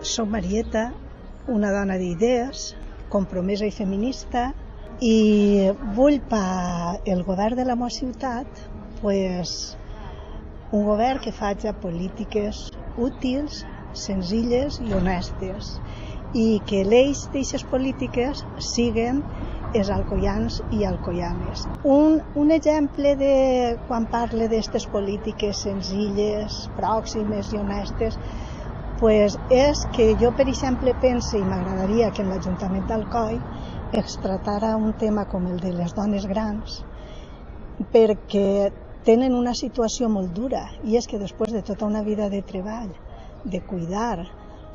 Soc Marieta, una dona d'idees, compromesa i feminista, i vull pel govern de la meva ciutat un govern que faci polítiques útils, senzilles i honestes, i que l'eix d'aquestes polítiques siguin els alcoians i alcoianes. Un exemple de quan parle d'aquestes polítiques senzilles, pròximes i honestes és que jo, per exemple, pense i m'agradaria que en l'Ajuntament d'Alcoi es tractara un tema com el de les dones grans, perquè tenen una situació molt dura, i és que després de tota una vida de treball, de cuidar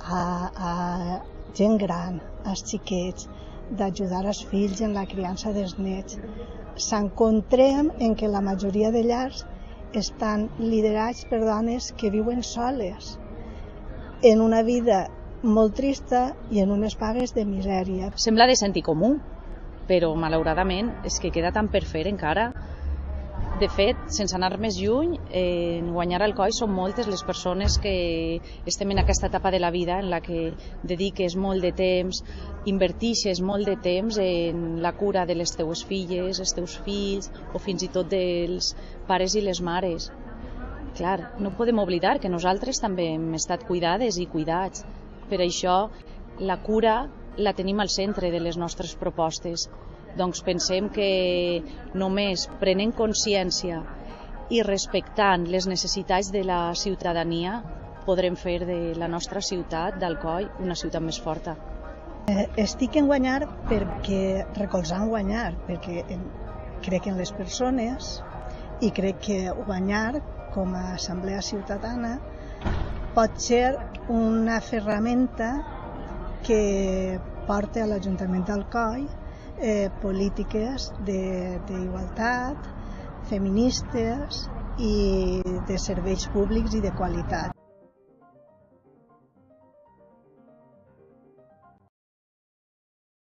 a gent gran, als xiquets, d'ajudar els fills en la criança dels nets, s'encontrem en que la majoria de llars estan liderats per dones que viuen soles, en una vida molt trista i en unes pagues de misèria. Sembla de sentit comú, però malauradament és que queda tant per fer encara. De fet, sense anar més lluny, en Guanyar Alcoi són moltes les persones que estem en aquesta etapa de la vida en la que dediques molt de temps, invertixes molt de temps en la cura de les teues filles, els teus fills o fins i tot dels pares i les mares. Clar, no podem oblidar que nosaltres també hem estat cuidades i cuidats. Per això, la cura la tenim al centre de les nostres propostes. Doncs pensem que només prenent consciència i respectant les necessitats de la ciutadania podrem fer de la nostra ciutat, d'Alcoi, una ciutat més forta. Estic en Guanyar recolzant Guanyar, perquè crec en les persones i crec que Guanyar, com a assemblea ciutadana, pot ser una ferramenta que porta a l'Ajuntament d'Alcoi polítiques d'igualtat, feministes i de serveis públics i de qualitat.